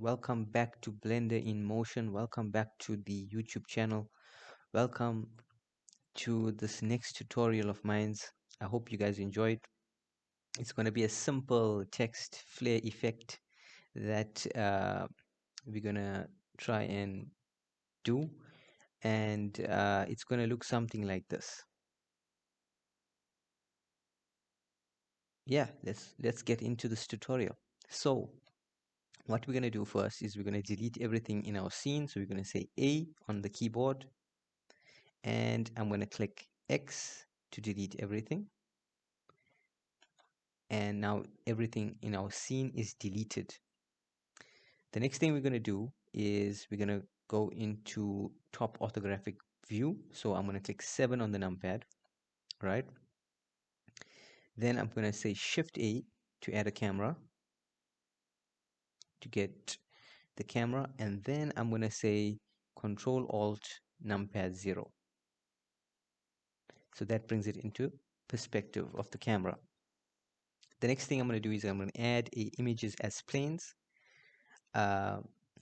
Welcome back to Blender in Motion. Welcome back to the YouTube channel. Welcome to this next tutorial of mine. I hope you guys enjoyed. It's going to be a simple text flare effect that we're going to try and do. And it's going to look something like this. Yeah, let's get into this tutorial. So what we're going to do first is we're going to delete everything in our scene. So we're going to say A on the keyboard, and I'm going to click X to delete everything. And now everything in our scene is deleted. The next thing we're going to do is we're going to go into top orthographic view. So I'm going to click 7 on the numpad, right? Then I'm going to say Shift A to add a camera, to get the camera, and then I'm going to say Control Alt numpad 0. So that brings it into perspective of the camera. The next thing I'm going to do is I'm going to add images as planes. Uh,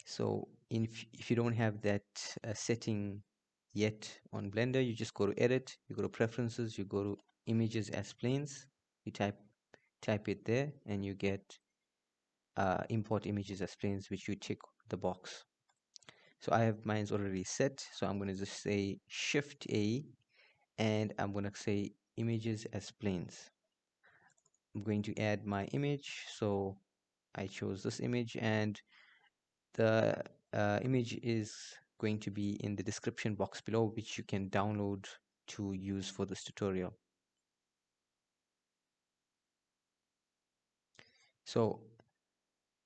so if you don't have that setting yet on Blender, you just go to Edit, you go to Preferences, you go to Images as Planes, you type it there, and you get Import Images as Planes, which you tick the box. So I have mine's already set, so I'm going to just say Shift A, and I'm going to say Images as Planes. I'm going to add my image, so I chose this image, and the image is going to be in the description box below, which you can download to use for this tutorial. So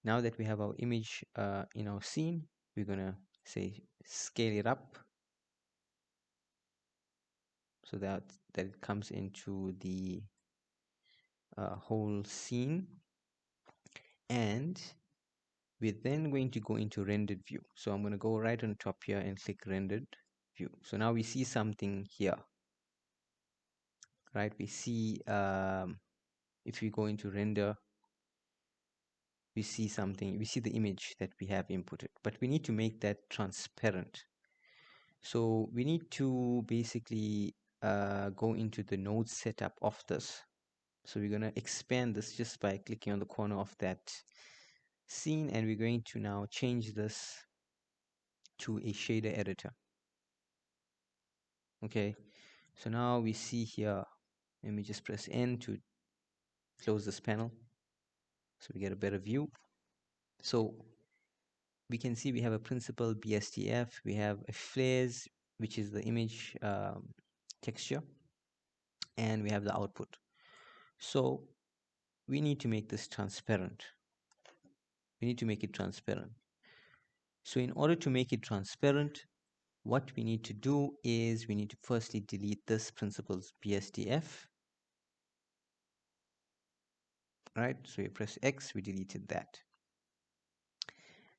now that we have our image in our scene, we're gonna say scale it up so that it comes into the whole scene, and we're then going to go into rendered view. So I'm going to go right on top here and click rendered view. So now we see something here, right? We see if we go into render, we see something, we see the image that we have inputted, but we need to make that transparent. So we need to basically go into the node setup of this. So we're going to expand this just by clicking on the corner of that scene, and we're going to now change this to a shader editor. Okay, so now we see here, let me just press N to close this panel so we get a better view. So we can see we have a principal BSDF, we have a flares, which is the image texture, and we have the output. So we need to make this transparent. We need to make it transparent. So in order to make it transparent, what we need to do is we need to firstly delete this principal's BSDF. Right, so you press X, we deleted that.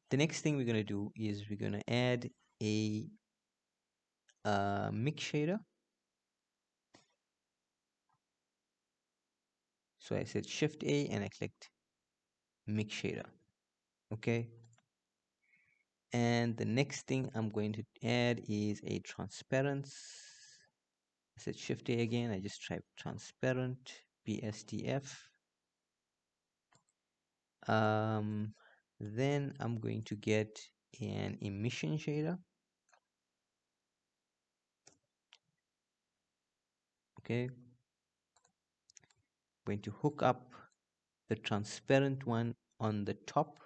The next thing we're going to do is we're going to add a mix shader. So I said Shift A and I clicked mix shader. Okay. And the next thing I'm going to add is a transparency. I said Shift A again. I just typed transparent BSDF. Then I'm going to get an emission shader. Okay. I'm going to hook up the transparent one on the top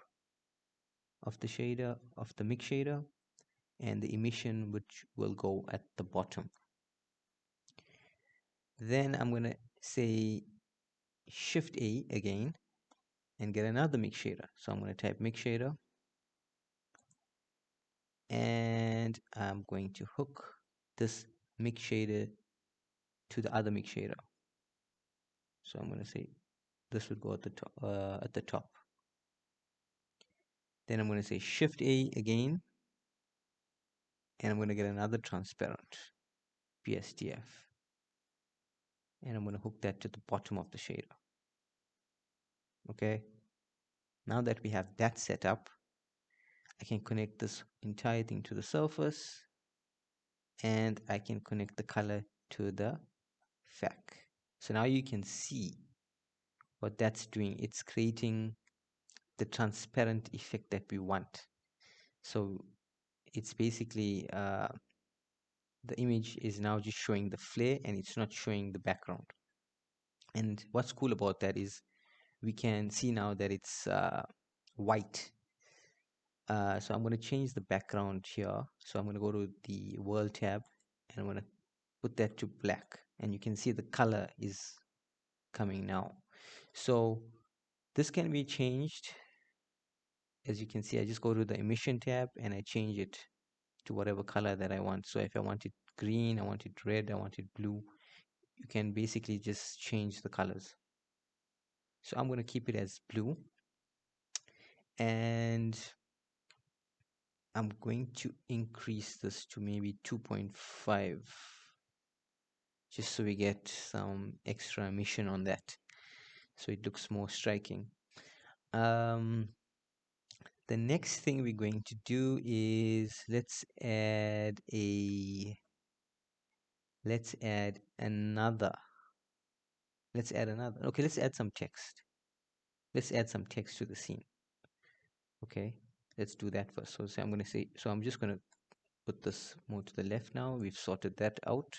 of the shader, of the mix shader, and the emission which will go at the bottom. Then I'm going to say Shift A again and get another mix shader. So I'm going to type mix shader, and I'm going to hook this mix shader to the other mix shader. So I'm going to say this would go at the top, Then I'm going to say Shift A again, and I'm going to get another transparent BSDF, and I'm going to hook that to the bottom of the shader. Okay. Now that we have that set up, I can connect this entire thing to the surface, and I can connect the color to the fact. So now you can see what that's doing. It's creating the transparent effect that we want. So it's basically the image is now just showing the flare and it's not showing the background. And what's cool about that is we can see now that it's white. So I'm going to change the background here. So I'm going to go to the world tab and I'm going to put that to black, and you can see the color is coming now. So this can be changed. As you can see, I just go to the emission tab and I change it to whatever color that I want. So if I want it green, I want it red, I want it blue, you can basically just change the colors. So I'm going to keep it as blue, and I'm going to increase this to maybe 2.5 just so we get some extra emission on that, so it looks more striking. um, the next thing we're going to do is let's add another okay, let's add some text. Let's add some text to the scene. Okay, let's do that first. So I'm going to say, so I'm just going to put this more to the left now. We've sorted that out.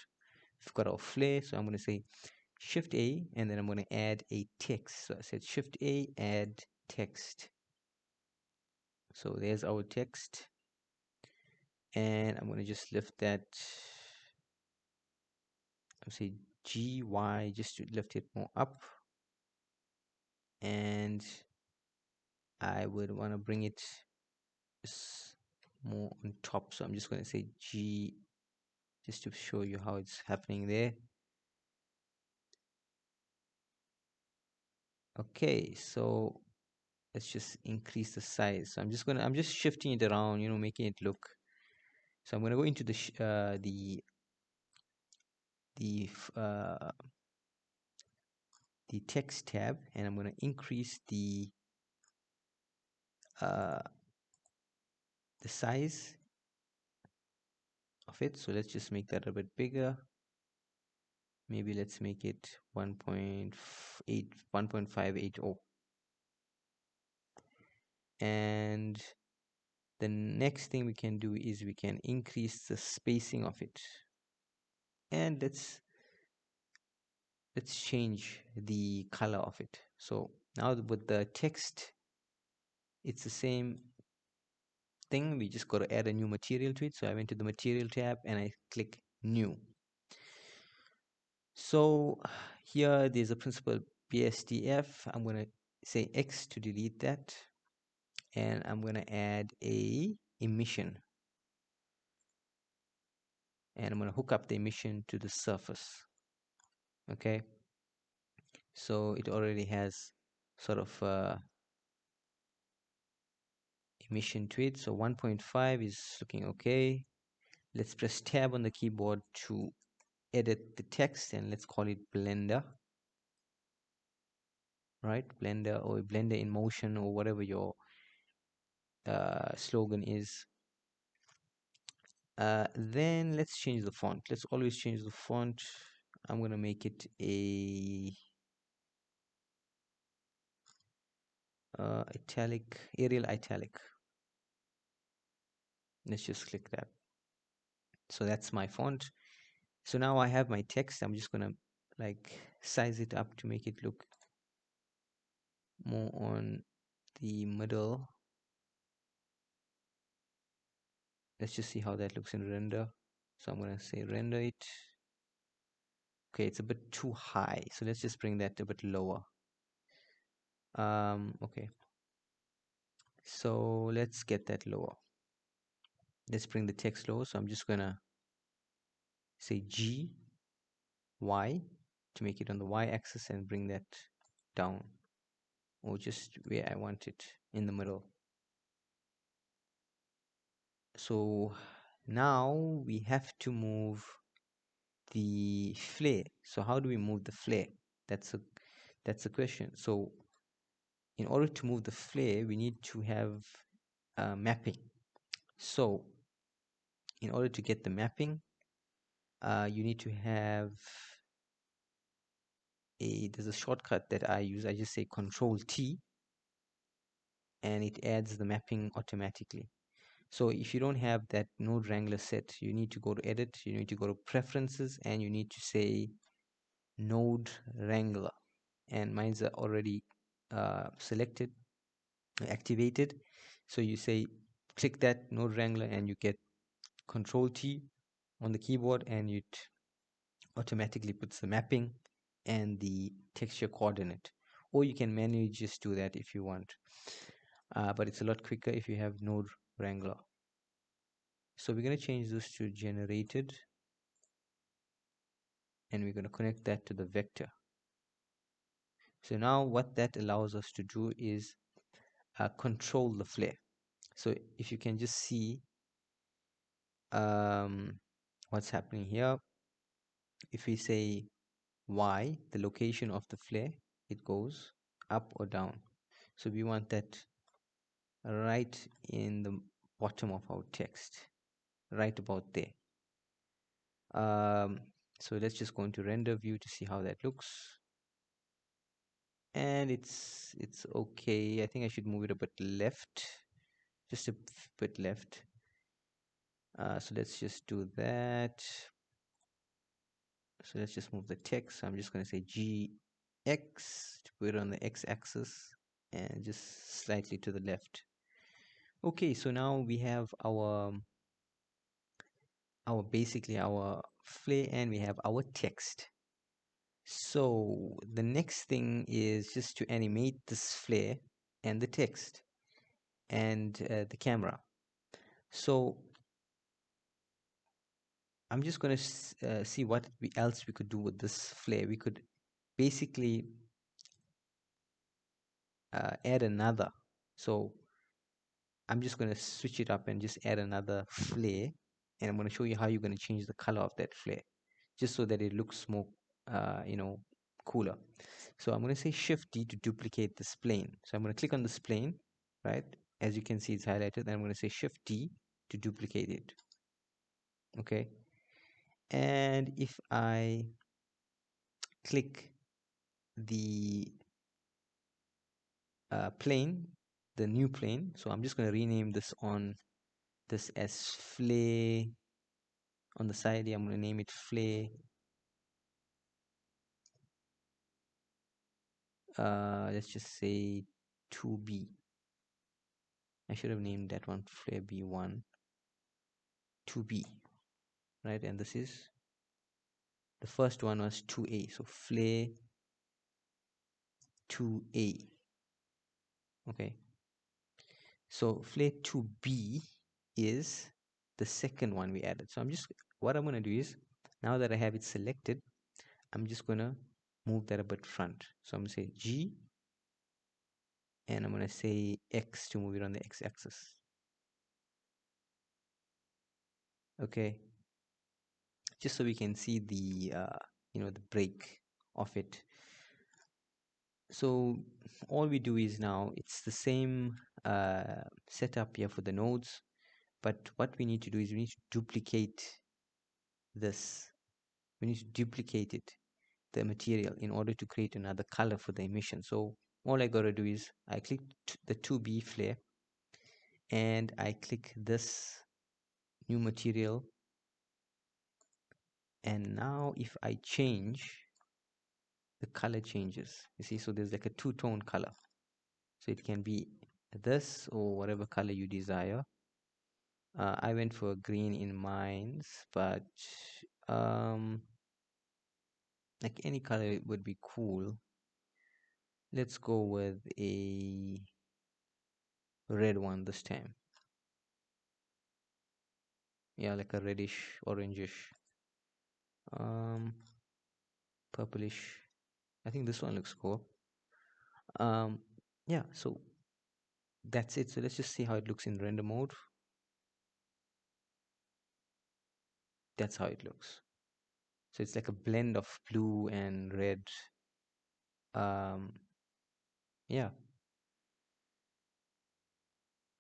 We've got our flare, so I'm going to say Shift A, and then I'm going to add a text. So I said Shift A, add text. So there's our text, and I'm going to just lift that. I'll say GY just to lift it more up, and I would want to bring it more on top. So I'm just going to say G just to show you how it's happening there. Okay, so let's just increase the size. So I'm just shifting it around, making it look. So I'm gonna go into uh, the text tab, and I'm gonna increase uh, the size of it. So let's just make that a bit bigger. Maybe let's make it 1.580. And the next thing we can do is we can increase the spacing of it, and let's change the color of it. So now with the text, it's the same thing. We just got to add a new material to it. So I went to the material tab and I click new. So here there's a principal BSDF. I'm going to say X to delete that, and I'm going to add a emission, and I'm going to hook up the emission to the surface. Okay, so it already has sort of emission to it. So 1.5 is looking okay. Let's press tab on the keyboard to edit the text, and let's call it Blender. Right, Blender, or Blender in motion, or whatever your slogan is. Then let's change the font. Let's always change the font. I'm gonna make it a italic, Arial italic. Let's just click that. So that's my font. So now I have my text. I'm just gonna like size it up to make it look more on the middle. Let's just see how that looks in render. So I'm gonna say render it. Okay, it's a bit too high, so let's just bring that a bit lower. Okay, so let's get that lower. Let's bring the text lower. So I'm just gonna say G Y to make it on the Y axis and bring that down, or just where I want it in the middle. So now we have to move the flare. So how do we move the flare? That's a question. So in order to move the flare, we need to have mapping. So in order to get the mapping, you need to have there's a shortcut that I use. I just say Control T, and it adds the mapping automatically. So if you don't have that node wrangler set, you need to go to edit, you need to go to preferences, and you need to say node wrangler. And mine's are already selected, activated. So you say click that node wrangler and you get Control T on the keyboard, and it automatically puts the mapping and the texture coordinate. Or you can manually just do that if you want. But it's a lot quicker if you have node wrangler. So we're going to change this to generated, and we're going to connect that to the vector. So now what that allows us to do is control the flare. So if you can just see what's happening here, if we say Y, the location of the flare, it goes up or down. So we want that right in the bottom of our text, right about there. Um, so let's just go into render view to see how that looks. And it's okay. I think I should move it a bit left, just a bit left. So let's just do that. So let's just move the text. I'm just going to say GX to put it on the x-axis and just slightly to the left. Okay, so now we have our basically our flare, and we have our text. So the next thing is just to animate this flare and the text and the camera. So I'm just going to see what else we could do with this flare. We could basically add another. So I'm just going to switch it up and just add another flare, and I'm going to show you how you're going to change the color of that flare, just so that it looks more, cooler. So I'm going to say Shift D to duplicate this plane. So I'm going to click on this plane, right? As you can see, it's highlighted. Then I'm going to say Shift D to duplicate it. Okay. And if I click the plane, the new plane, so I'm just going to rename this as flare. On the side here, I'm going to name it flare. Let's just say 2B. I should have named that one flare B1, 2B, right? And this is the first one was 2A, so flare 2A. Okay, so flare 2B is the second one we added. So what I'm going to do is, now that I have it selected, I'm just going to move that a bit front. So I'm going to say G, and I'm going to say X to move it on the x-axis. Okay, just so we can see the the break of it. So all we do is, now it's the same setup here for the nodes, but what we need to do is we need to duplicate this. We need to duplicate it, the material, in order to create another color for the emission. So all I gotta do is I click the 2B flare, and I click this new material, and now if I change, the color changes. You see, so there's like a two-tone color. So it can be this or whatever color you desire. I went for green in mines, but like any color would be cool. Let's go with a red one this time. Yeah, like a reddish, orangish, purplish. I think this one looks cool. Yeah, so that's it. So let's just see how it looks in render mode. That's how it looks. So it's like a blend of blue and red. Yeah.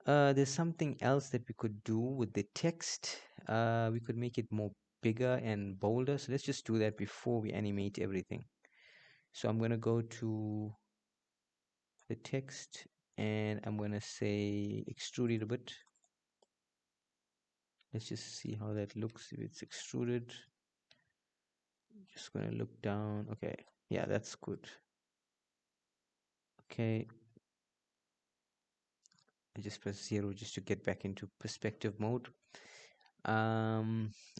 There's something else that we could do with the text. We could make it more bigger and bolder. So let's just do that before we animate everything. So I'm going to go to the text and I'm going to say extrude it a bit. Let's just see how that looks if it's extruded. Just going to look down. Okay. Yeah, that's good. Okay. I just press 0 just to get back into perspective mode. I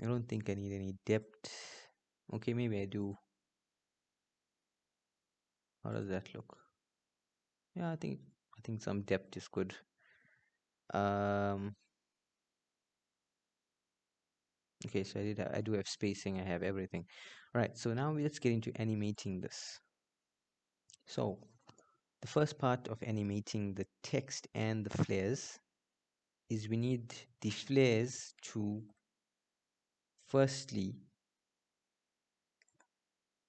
don't think I need any depth. Okay, maybe I do. How does that look? Yeah, I think some depth is good. Um, okay, so I do have spacing. I have everything. All right, so now let's get into animating this. So the first part of animating the text and the flares is we need the flares to firstly,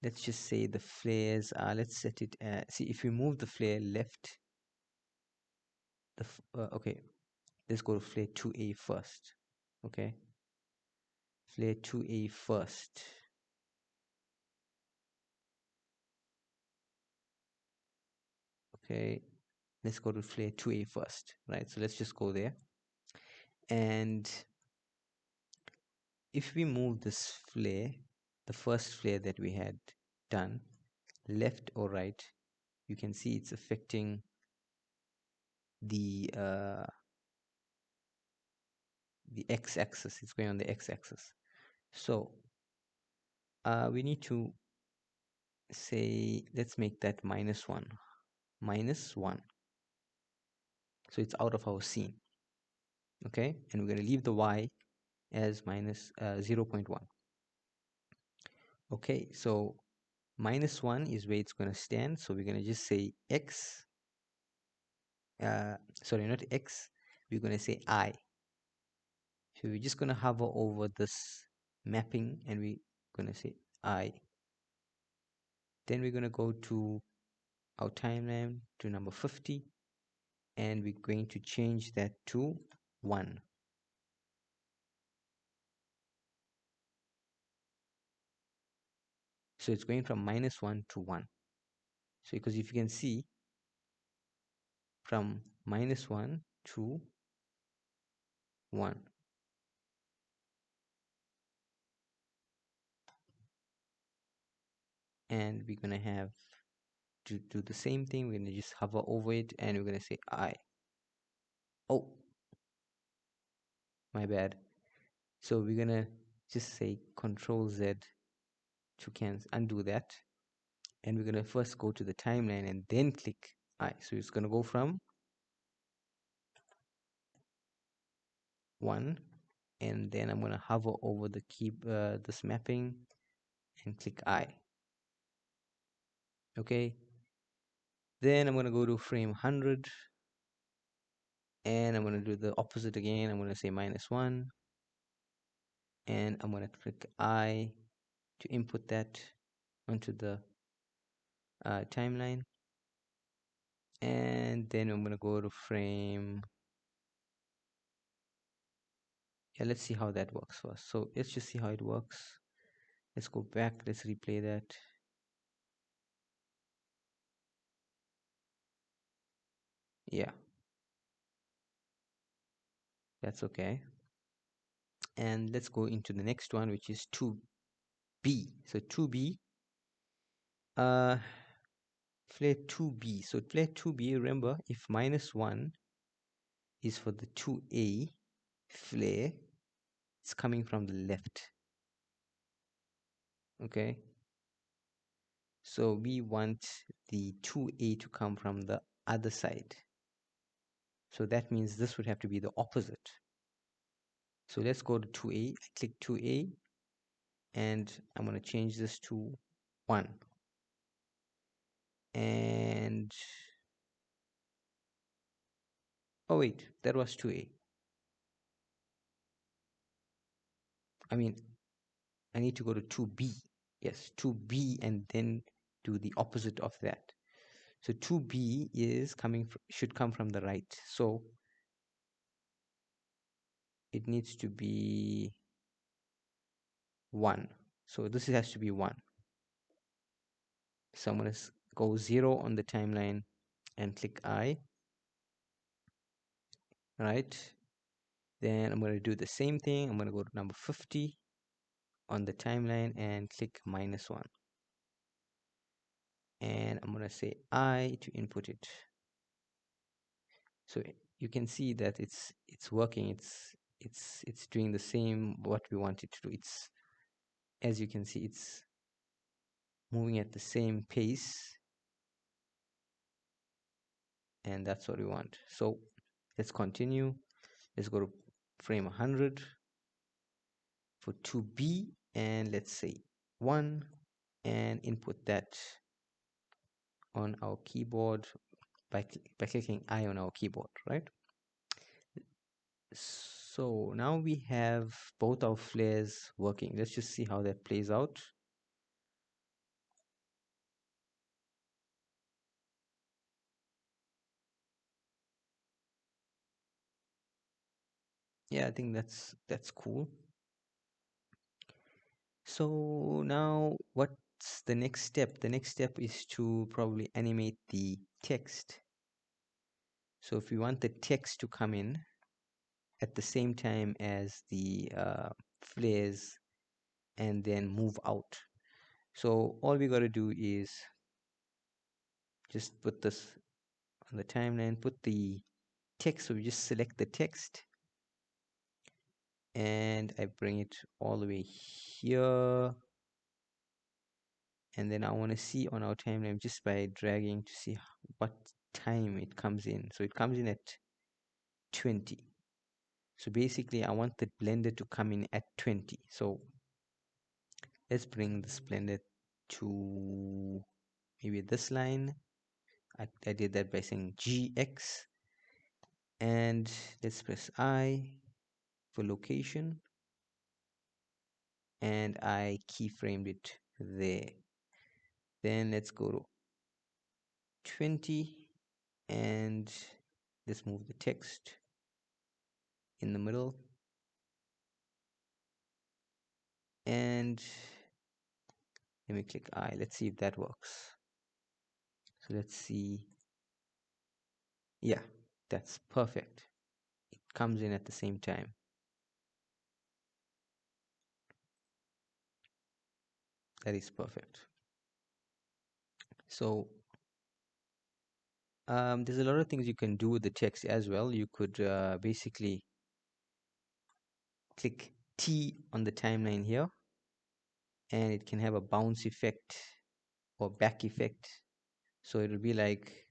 let's just say the flares are, let's set it at, see if we move the flare left, okay, let's go to flare 2A first. Okay, flare 2A first. Okay, let's go to flare 2A first, right? So let's just go there. And if we move this flare, the first flare that we had done, left or right, you can see it's affecting the x-axis. It's going on the x-axis. So we need to say, let's make that -1. -1. So it's out of our scene. Okay, and we're going to leave the y as minus 0.1. Okay, so -1 is where it's going to stand. So we're going to just say x, sorry, not x, we're going to say I. So we're just going to hover over this mapping and we're going to say I. Then we're going to go to our timeline to number 50 and we're going to change that to 1. So it's going from -1 to 1. So because if you can see, from -1 to 1. And we're going to have to do the same thing. We're going to just hover over it and we're going to say I. Oh, my bad. So we're going to just say Control Z to undo that. And we're going to first go to the timeline and then click I. So it's going to go from 1 and then I'm going to hover over the this mapping and click I. Okay, then I'm going to go to frame 100 and I'm going to do the opposite again. I'm going to say -1 and I'm going to click I to input that onto the timeline, and then I'm going to go to frame, yeah, let's see how that works first. So let's just see how it works. Let's go back, let's replay that. Yeah, that's okay. And let's go into the next one, which is 2B. So 2B, flare 2B. So flare 2B, remember, if -1 is for the 2A flare, it's coming from the left. Okay, so we want the 2A to come from the other side. So that means this would have to be the opposite. So let's go to 2A. I click 2A and I'm going to change this to 1. And oh wait, that was 2A. I mean, I need to go to 2B. Yes, 2B and then do the opposite of that. So 2B is should come from the right. So it needs to be 1. So this has to be 1. So I'm going to go 0 on the timeline and click I, right? Then I'm going to do the same thing. I'm going to go to number 50 on the timeline and click -1. And I'm going to say I to input it. So you can see that it's working. It's doing the same what we want it to do. It's, as you can see, it's moving at the same pace, and that's what we want. So let's continue. Let's go to frame 100 for 2B, and let's say 1, and input that on our keyboard by clicking I on our keyboard, right? So now we have both our flares working. Let's just see how that plays out. Yeah, I think that's cool. So now what's the next step? The next step is to probably animate the text. So if we want the text to come in at the same time as the flares and then move out. So all we got to do is just put this on the timeline, put the text. So we just select the text and I bring it all the way here. And then I want to see on our timeline just by dragging to see what time it comes in. So it comes in at 20. So basically I want the blender to come in at 20. So let's bring this blender to maybe this line. I did that by saying GX, and let's press I for location, and I keyframed it there. Then let's go to 20 and let's move the text in the middle, and let me click I. Let's see if that works. So let's see. Yeah, that's perfect. It comes in at the same time. That is perfect. So there's a lot of things you can do with the text as well. You could basically click T on the timeline here, and it can have a bounce effect or back effect. So it'll be like,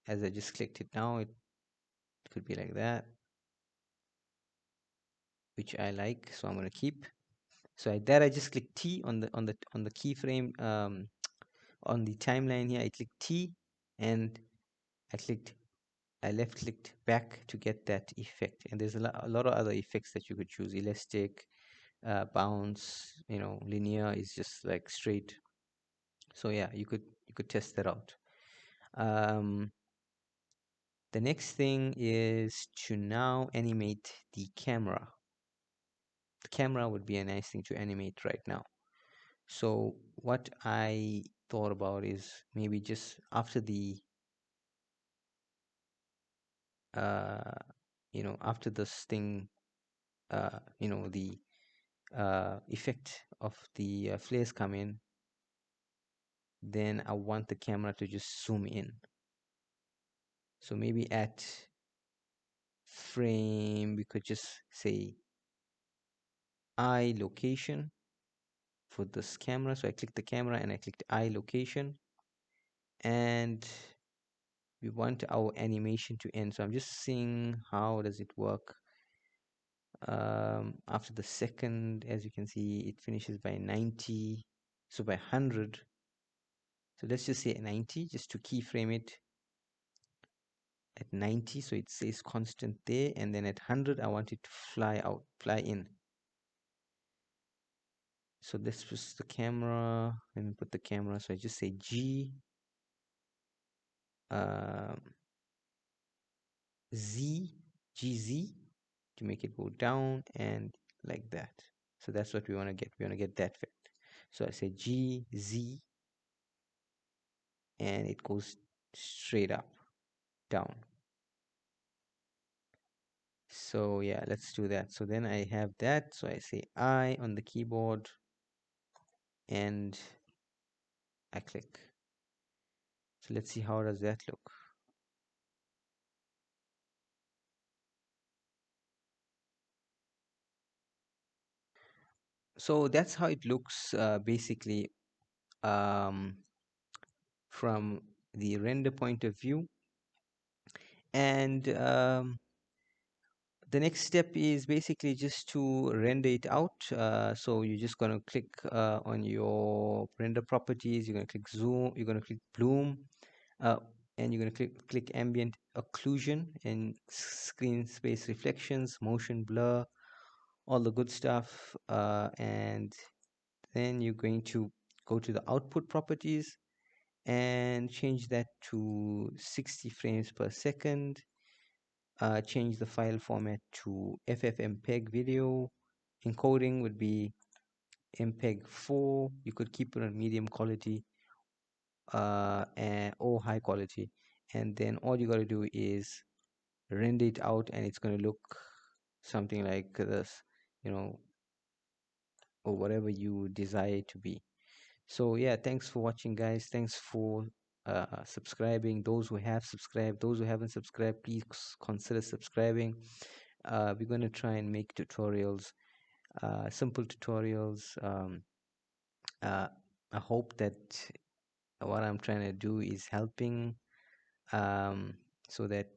as I just clicked it now, it could be like that, which I like. So I'm gonna keep. So I just click T on the keyframe on the timeline here. I click T, and I left clicked back to get that effect. And there's a lot of other effects that you could choose: elastic, bounce, linear is just like straight. So yeah, you could test that out. um, the next thing is to now animate the camera. The camera would be a nice thing to animate right now. So what I thought about is maybe just after the uh, after this thing, the effect of the flares come in, then I want the camera to just zoom in. So maybe at frame, we could just say I location for this camera. So I click the camera and I clicked I location, and we want our animation to end. So I'm just seeing how does it work. After the second, as you can see, it finishes by 90. So by 100. So let's just say 90 just to keyframe it at 90, so it says constant there, and then at 100 I want it to fly in. So this was the camera. Let me put the camera. So I just say G um, Z GZ, to make it go down and like that. So that's what we want to get. We want to get that effect. So I say G, Z, and it goes straight up, down. So yeah, let's do that. So then I have that. So I say I on the keyboard and I click. So let's see how does that look. So that's how it looks basically um, from the render point of view. And the next step is basically just to render it out. So you're just going to click on your render properties. You're going to click zoom. You're going to click bloom. Uh, and you're going to click ambient occlusion and screen space reflections, motion blur, all the good stuff. And then you're going to go to the output properties and change that to 60 frames per second. Change the file format to FFmpeg video. Encoding would be MPEG 4. You could keep it on medium quality or high quality. And then all you got to do is render it out, and it's going to look something like this, you know, or whatever you desire it to be. So yeah, thanks for watching, guys. Thanks for subscribing. Those who have subscribed, those who haven't subscribed, please consider subscribing. We're going to try and make tutorials, simple tutorials. Uh, I hope that what I'm trying to do is helping, um, so that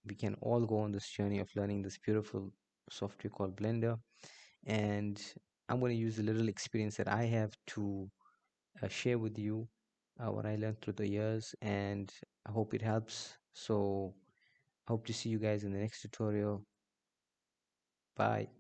we can all go on this journey of learning this beautiful software called Blender. And I'm going to use a little experience that I have to share with you what I learned through the years, and I hope it helps. So I hope to see you guys in the next tutorial. Bye.